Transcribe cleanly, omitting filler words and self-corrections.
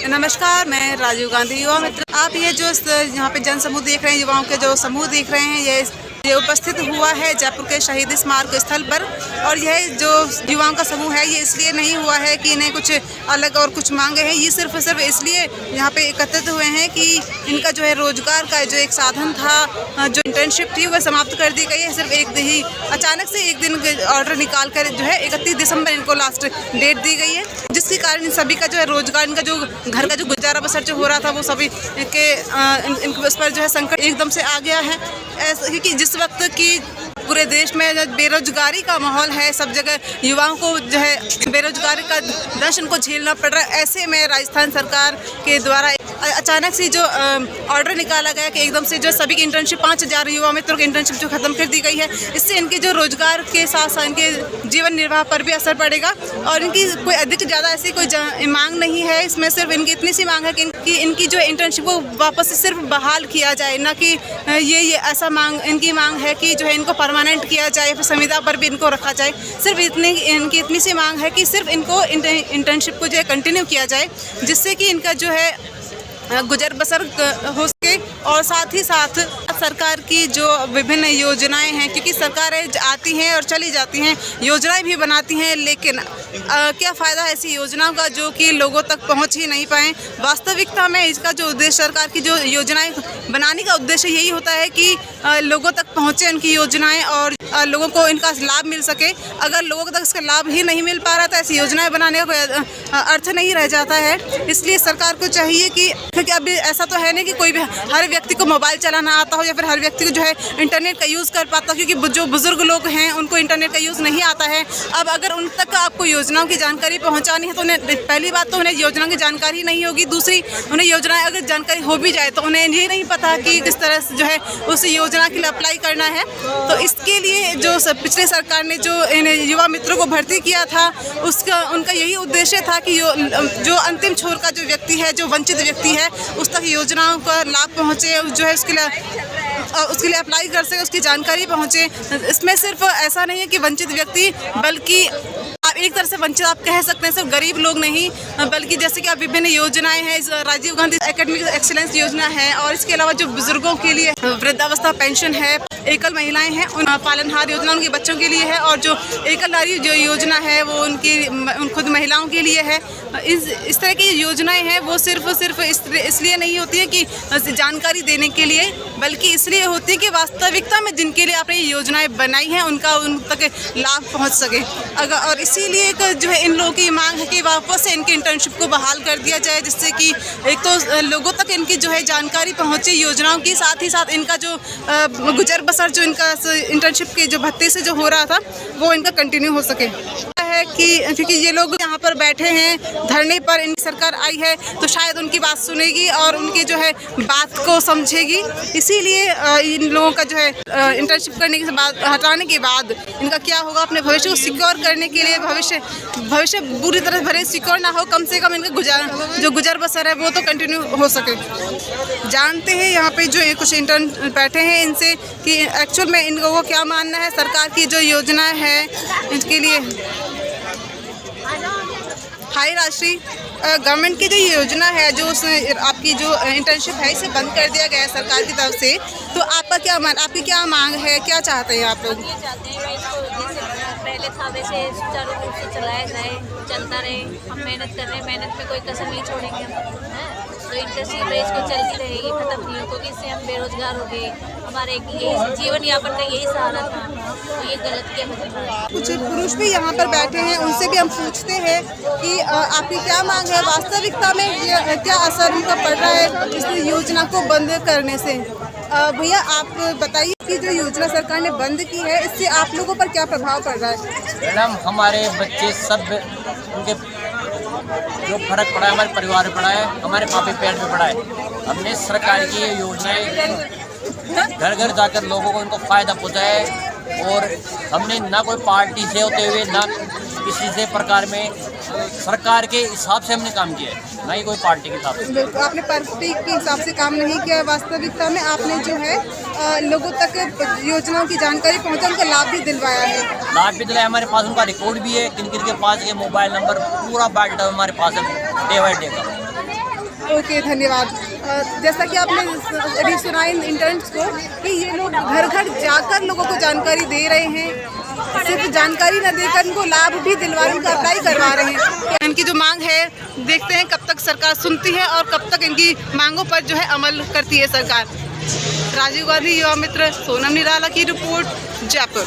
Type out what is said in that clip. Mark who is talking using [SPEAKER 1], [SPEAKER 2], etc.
[SPEAKER 1] नमस्कार, मैं राजीव गांधी युवा मित्र। आप ये जो यहाँ पे जन समूह देख रहे हैं, युवाओं के जो समूह देख रहे हैं, ये उपस्थित हुआ है जयपुर के शहीद स्मारक स्थल पर। और यह जो युवाओं का समूह है, ये इसलिए नहीं हुआ है कि इन्हें कुछ अलग और कुछ मांगे हैं। ये सिर्फ इसलिए यहाँ पे एकत्रित हुए हैं कि इनका जो है रोजगार का जो एक साधन था, जो इंटर्नशिप थी, वह समाप्त कर दी गई है। सिर्फ एक ही अचानक से एक दिन ऑर्डर निकाल कर जो है 31 दिसंबर इनको लास्ट डेट दी गई है, जिसके कारण इन सभी का जो है रोजगार, इनका जो घर का जो गुजारा बसर जो हो रहा था, वो सभी के उस पर जो है संकट एकदम से आ गया है। क्योंकि जिस वक्त की पूरे देश में बेरोजगारी का माहौल है, सब जगह युवाओं को जो है बेरोजगारी का दंश इनको झेलना पड़ रहा है। ऐसे में राजस्थान सरकार के द्वारा अचानक से जो ऑर्डर निकाला गया कि एकदम से जो सभी की इंटर्नशिप 5000 युवा मित्रों की इंटर्नशिप जो खत्म कर दी गई है, इससे इनके जो रोजगार के साथ साथ इनके जीवन निर्वाह पर भी असर पड़ेगा। और इनकी कोई अधिक ज़्यादा ऐसी कोई मांग नहीं है, इसमें सिर्फ इनकी इतनी सी मांग है कि इनकी जो इंटर्नशिप को वापस से सिर्फ बहाल किया जाए, ना कि ये ऐसा इनकी मांग है कि जो है इनको परमानेंट किया जाए, फिर संविदा पर भी इनको रखा जाए। सिर्फ इनकी इतनी सी मांग है कि सिर्फ इनको इंटर्नशिप को जो है कंटिन्यू किया जाए, जिससे कि इनका जो है गुजर बसर हो सके। और साथ ही साथ सरकार की जो विभिन्न योजनाएं हैं, क्योंकि सरकारें आती हैं और चली जाती हैं, योजनाएं भी बनाती हैं, लेकिन क्या फ़ायदा ऐसी योजनाओं का जो कि लोगों तक पहुंच ही नहीं पाएँ। वास्तविकता में इसका जो उद्देश्य, सरकार की जो योजनाएं बनाने का उद्देश्य यही होता है कि लोगों तक पहुँचे उनकी योजनाएँ और लोगों को इनका लाभ मिल सके। अगर लोगों तक इसका लाभ ही नहीं मिल पा रहा तो ऐसी योजनाएं बनाने का कोई अर्थ नहीं रह जाता है। इसलिए सरकार को चाहिए कि, क्योंकि अभी ऐसा तो है नहीं कि कोई भी हर व्यक्ति को मोबाइल चलाना आता हो या फिर हर व्यक्ति को जो है इंटरनेट का यूज़ कर पाता हो, क्योंकि जो बुजुर्ग लोग हैं उनको इंटरनेट का यूज़ नहीं आता है। अब अगर उन तक आपको योजनाओं की जानकारी पहुँचानी है तो उन्हें पहली बात तो उन्हें योजनाओं की जानकारी नहीं होगी, दूसरी उन्हें योजनाएँ अगर जानकारी हो भी जाए तो उन्हें ये नहीं पता कि किस तरह से जो है उस योजना के लिए अप्लाई करना है। तो इसके लिए जो पिछले सरकार ने जो इन युवा मित्रों को भर्ती किया था, उनका यही उद्देश्य था कि जो अंतिम छोर का जो व्यक्ति है, जो वंचित व्यक्ति है, उस तक योजनाओं का लाभ पहुँचे, जो है उसके लिए अप्लाई कर सके, उसकी जानकारी पहुँचे। इसमें सिर्फ ऐसा नहीं है कि वंचित व्यक्ति, बल्कि आप एक तरह से वंचित आप कह सकते हैं, सिर्फ गरीब लोग नहीं, बल्कि जैसे कि आप विभिन्न योजनाएं हैं, राजीव गांधी एकेडमिक एक्सीलेंस योजना है, और इसके अलावा जो बुजुर्गों के लिए वृद्धावस्था पेंशन है, एकल महिलाएं हैं उन पालनहार योजना उनके बच्चों के लिए है, और जो एकल नारी जो योजना है वो उन खुद महिलाओं के लिए है। इस तरह की योजनाएं हैं, वो सिर्फ इसलिए नहीं होती है कि जानकारी देने के लिए, बल्कि इसलिए होती है कि वास्तविकता में जिनके लिए आपने ये योजनाएं बनाई हैं उनका उन तक लाभ पहुंच सके। और इसीलिए जो है इन लोगों की मांग है कि वापस से इनकी इंटर्नशिप को बहाल कर दिया जाए, जिससे कि एक तो लोगों तक इनकी जो है जानकारी पहुँचे योजनाओं की, साथ ही साथ इनका जो गुजर बसर जो इनका इंटर्नशिप के जो भत्ते से जो हो रहा था वो इनका कंटिन्यू हो सके। है कि क्योंकि ये लोग यहाँ पर बैठे हैं धरने पर, इनकी सरकार आई है तो शायद उनकी बात सुनेगी और उनकी जो है बात को समझेगी। इसीलिए इन लोगों का जो है इंटर्नशिप करने के बाद, हटाने के बाद इनका क्या होगा, अपने भविष्य को सिक्योर करने के लिए, भविष्य बुरी तरह भले सिक्योर ना हो, कम से कम इनका जो गुजर बसर है वो तो कंटिन्यू हो सके। जानते हैं यहाँ पे जो कुछ इंटर्न बैठे हैं इनसे कि एक्चुअल में इन लोगों को क्या मानना है सरकार की जो योजना है इसके लिए। हाई राष्ट्रीय गवर्नमेंट की जो योजना है, जो आपकी जो इंटर्नशिप है इसे बंद कर दिया गया है सरकार की तरफ से, तो आपकी क्या मांग है, क्या चाहते हैं आप लोग?
[SPEAKER 2] ये चाहते हैं पहले था वैसे सुचारू रूप से चलाया जाए, चलता रहे। हम मेहनत कर रहे हैं, मेहनत में कोई कसर नहीं छोड़ेंगे हम, तो इंडस्ट्री रेस को चलती रहेगी, खत्म नहीं हो, क्योंकि इससे हम बेरोजगार हो गए, हमारे जीवन यापन का यही सहारा था, तो ये गलत किया।
[SPEAKER 1] कुछ पुरुष भी यहाँ पर बैठे हैं, उनसे भी हम पूछते हैं कि आपकी क्या मांग है, वास्तविकता में क्या असर उनका पड़ रहा है इस योजना को बंद करने से। भैया आप बताइए कि जो योजना सरकार ने बंद की है इससे आप लोगों पर क्या प्रभाव पड़ रहा है?
[SPEAKER 3] मैडम हमारे बच्चे सब, उनके जो फर्क पड़ा है हमारे परिवार में पड़ा है, हमारे पापे पेट में पड़ा है। हमने सरकार की ये योजनाएं घर घर जाकर लोगों को उनको फ़ायदा पहुँचा है, और हमने ना कोई पार्टी से होते हुए ना किसी से प्रकार में सरकार के हिसाब से हमने काम किया है, ना ही कोई पार्टी के हिसाब से।
[SPEAKER 1] आपने पार्टी के हिसाब से काम नहीं किया, वास्तविकता में आपने जो है लोगों तक योजनाओं की जानकारी पहुंचा, उनका लाभ भी दिलवाया है।
[SPEAKER 3] लाभ भी दिलाया, हमारे पास उनका रिकॉर्ड भी है, किन किन के पास ये मोबाइल नंबर पूरा बायोडाटा हमारे पास है डे बाई डे का।
[SPEAKER 1] ओके, धन्यवाद। जैसा कि आपने अभी सुना इन इंटर्न्स को कि ये लोग घर घर जाकर लोगों को जानकारी दे रहे हैं, सिर्फ जानकारी न देकर इनको लाभ भी दिलवा, उनका अप्लाई करवा रहे हैं। इनकी जो मांग है, देखते हैं कब तक सरकार सुनती है और कब तक इनकी मांगों पर जो है अमल करती है सरकार। राजीव गांधी युवा मित्र, सोनम निराला की रिपोर्ट, जयपुर।